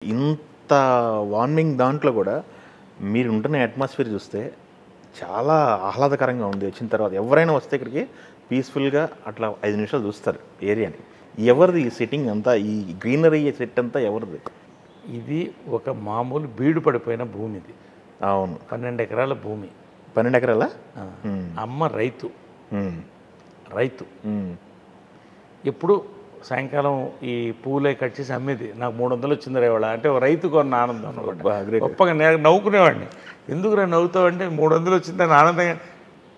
ఇంత వార్మింగ్ దాంట్లో కూడా మీరు ఉంటున్న అట్మాస్ఫియర్ చూస్తే చాలా ఆహ్లాదకరంగా ఉంది. వచ్చిన తర్వాత ఎవరైనా వస్తే ఇక్కడికి పీస్ఫుల్గా అట్లా 5 నిమిషాలు చూస్తారు ఏరియాని. ఎవరిది ఈ సెట్టింగ్ అంతా, ఈ గ్రీనరీ సెట్ అంతా ఎవరిది? ఇది ఒక మామూలు బీడు పడిపోయిన భూమి. ఇది అవును, 12 ఎకరాల భూమి. 12 ఎకరాల. అమ్మ రైతు ఎప్పుడు సాయంకాలం ఈ పూలే కట్ చేసి అమ్మేది. నాకు 300 వచ్చింది రేవాళ్ళ అంటే ఒక రైతు కొన్న ఆనందం అనమాట. గొప్పగా నవ్వుకునేవాడిని. ఎందుకురా నవ్వుతావంటే 300 వచ్చిందని ఆనందంగా.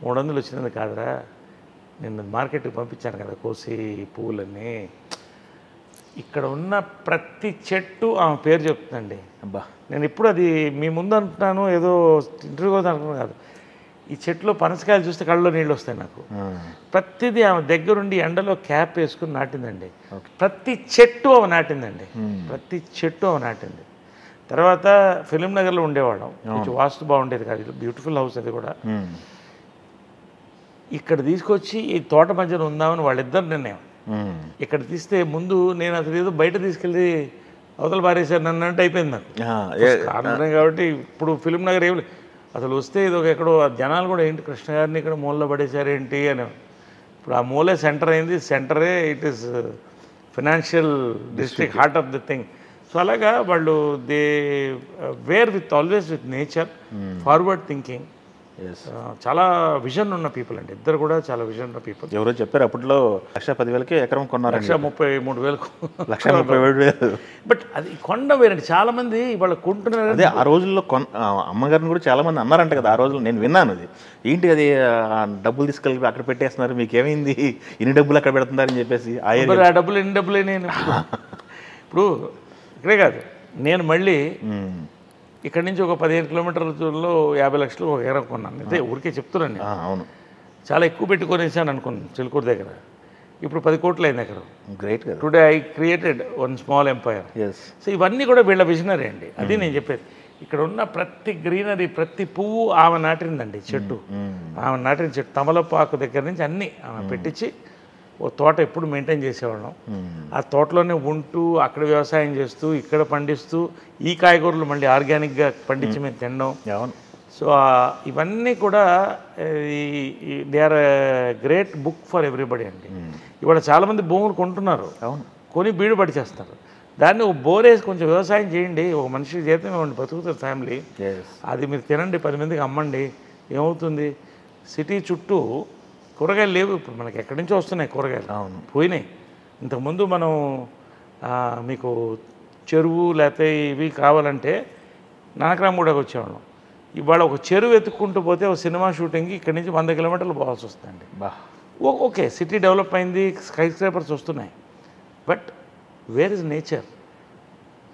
300 వచ్చింది కాదురా, నిన్న మార్కెట్కి పంపించాను కదా కోసి పువ్వులన్నీ. ఇక్కడ ఉన్న ప్రతి చెట్టు ఆమె పేరు చెప్తుందండి. అబ్బా, నేను ఇప్పుడు అది మీ ముందు అంటున్నాను, ఏదో ఇంటర్వ్యూ అనుకున్నాను కాదు. ఈ చెట్లో పనసకాయలు చూస్తే కళ్ళలో నీళ్ళు వస్తాయి నాకు. ప్రతిదీ ఆమె దగ్గరుండి ఎండలో క్యాప్ వేసుకుని నాటిందండి. ప్రతి చెట్టు ఆమె నాటిందండి. ప్రతి చెట్టు ఆమె నాటింది. తర్వాత ఫిలిం నగర్లో ఉండేవాళ్ళం. కొంచెం వాస్తు బాగుండేది కాదు, బ్యూటిఫుల్ హౌస్ అది కూడా. ఇక్కడ తీసుకొచ్చి ఈ తోట మధ్యన ఉందామని వాళ్ళిద్దరు నిర్ణయం. ఇక్కడ తీస్తే ముందు నేను అసలు ఏదో బయట తీసుకెళ్ళి అవతల పారేసారు నన్ను అంటే అయిపోయింది నాకు కారణం. కాబట్టి ఇప్పుడు ఫిలిం నగర్ ఏమి అసలు వస్తే ఇది ఒక ఎక్కడో జనాలు కూడా ఏంటి కృష్ణ గారిని ఇక్కడ మూలలో పడేశారేంటి అని. ఇప్పుడు ఆ మూలే సెంటర్ అయింది. సెంటరే it is financial district, heart of the thing. So అలాగా వాళ్ళు they were with always with nature, forward thinking. చాలా విజన్ ఉన్న పీపుల్ అండి ఇద్దరు కూడా, చాలా విజన్ ఉన్న పీపుల్. ఎవరో చెప్పారు అప్పట్లో 1,10,000కి ఎకరం కొన్నారు. 1,33,000. 1,30,000. బట్ అది కొండ వేరండి. చాలా మంది ఇవాళ కొంటున్నారు. అదే ఆ రోజుల్లో అమ్మగారిని కూడా చాలా మంది అన్నారంట కదా ఆ రోజుల్లో. నేను విన్నాను అది. ఏంటి అది డబ్బులు తీసుకెళ్ళి అక్కడ పెట్టేస్తున్నారు, మీకు ఏమైంది, ఇన్ని డబ్బులు అక్కడ పెడుతున్నారని చెప్పేసి. ఆ డబ్బులు ఎన్ని డబ్బులే. నేను ఇప్పుడు ఇక్కడే కాదు, నేను మళ్ళీ ఇక్కడి నుంచి ఒక 15 కిలోమీటర్ల దూరంలో 50 లక్షలు ఒక ఎకరం కొన్నాను. అయితే ఊరికే చెప్తున్నాను నేను. అవును, చాలా ఎక్కువ పెట్టుకొనేసాను అనుకున్నాను చిలుకూరు దగ్గర. ఇప్పుడు 10 కోట్లు అయింది ఎకరం. గ్రేట్ కదా. Today I created one small empire. So ఇవన్నీ కూడా వీళ్ళ విజనరీ అండి. అది నేను చెప్పేది. ఇక్కడ ఉన్న ప్రతి గ్రీనరీ, ప్రతి పువ్వు ఆమె నాటిందండి. చెట్టు ఆమె నాటిన చెట్టు, తమలపాకు దగ్గర నుంచి అన్నీ ఆమె పెట్టించి ఓ తోట ఎప్పుడు మెయింటైన్ చేసేవాళ్ళం. ఆ తోటలోనే ఉంటూ అక్కడ వ్యవసాయం చేస్తూ ఇక్కడ పండిస్తూ ఈ కాయగూరలు మళ్ళీ ఆర్గానిక్గా పండించి మేము తినడం. సో ఇవన్నీ కూడా they are great book for everybody అండి. ఇవాళ చాలామంది భూములు కొంటున్నారు, కొని బీడు పడి చేస్తారు. దాన్ని ఒక బోరేసి కొంచెం వ్యవసాయం చేయండి, ఒక మనిషికి జీతం ఇవ్వండి, బతుకుతారు ఫ్యామిలీ. అది మీరు తినండి, 10 మందికి అమ్మండి. ఏమవుతుంది, సిటీ చుట్టూ కూరగాయలు లేవు. ఇప్పుడు మనకి ఎక్కడి నుంచో వస్తున్నాయి కూరగాయలు, పోయినాయి. ఇంతకుముందు మనం మీకు చెరువు లేకపోతే ఇవి కావాలంటే నానక్రామగూడకు వచ్చేవాళ్ళం. ఇవాళ ఒక చెరువు ఎత్తుక్కుంటూ పోతే ఒక సినిమా షూటింగ్కి ఇక్కడి నుంచి 100 కిలోమీటర్లు పోవాల్సి వస్తుందండి. ఓకే, సిటీ డెవలప్ అయింది, స్కై స్క్రేపర్స్ వస్తున్నాయి, బట్ వేర్ ఇస్ నేచర్?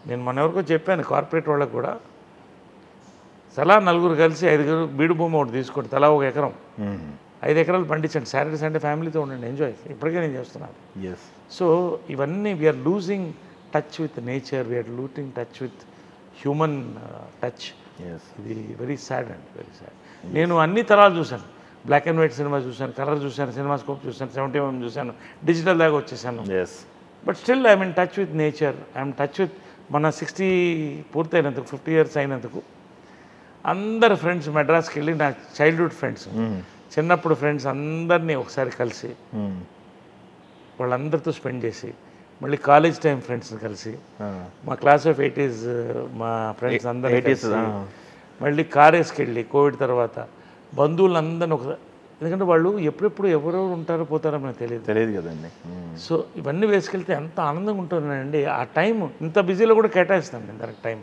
నేను మన ఎవరికో చెప్పాను, కార్పొరేట్ వాళ్ళకు కూడా తలా 4 కలిసి 5 బీడు భూమి ఒకటి తీసుకోండి, తలా 1 ఎకరం, 5 ఎకరాలు పండించండి. సాటర్డే సండే ఫ్యామిలీతో ఉండండి, ఎంజాయ్. ఇప్పటికే నేను చేస్తున్నాను. సో ఇవన్నీ we are losing touch with nature, we are losing touch with human touch. ఇది వెరీ సాడ్ అండి, వెరీ సాడ్. నేను అన్ని తరాలు చూశాను. బ్లాక్ అండ్ వైట్ సినిమా చూశాను, కలర్ చూశాను, సినిమా స్కోప్ చూశాను, 71 చూశాను, డిజిటల్ దాకా వచ్చేసాను. But still I'm in touch with nature, I'm touch with మన 60 పూర్తయినందుకు, 50 ఇయర్స్ అయినందుకు అందరు ఫ్రెండ్స్ మెడ్రాస్కి వెళ్ళి, నా చైల్డ్హుడ్ ఫ్రెండ్స్, చిన్నప్పుడు ఫ్రెండ్స్ అందరినీ ఒకసారి కలిసి వాళ్ళందరితో స్పెండ్ చేసి, మళ్ళీ కాలేజ్ టైం ఫ్రెండ్స్ని కలిసి, మా క్లాస్ ఆఫ్ 80s మా ఫ్రెండ్స్ అందరూ మళ్ళీ కార్ వేసుకెళ్ళి కోవిడ్ తర్వాత బంధువులందరినీ ఒకసారి, ఎందుకంటే వాళ్ళు ఎప్పుడెప్పుడు ఎవరెవరు ఉంటారో పోతారో మనకు తెలియదు కదండి. సో ఇవన్నీ వేసుకెళ్తే ఎంత ఆనందంగా ఉంటుందండి. ఆ టైం ఇంత బిజీలో కూడా కేటాయిస్తాను నేను దానికి టైం.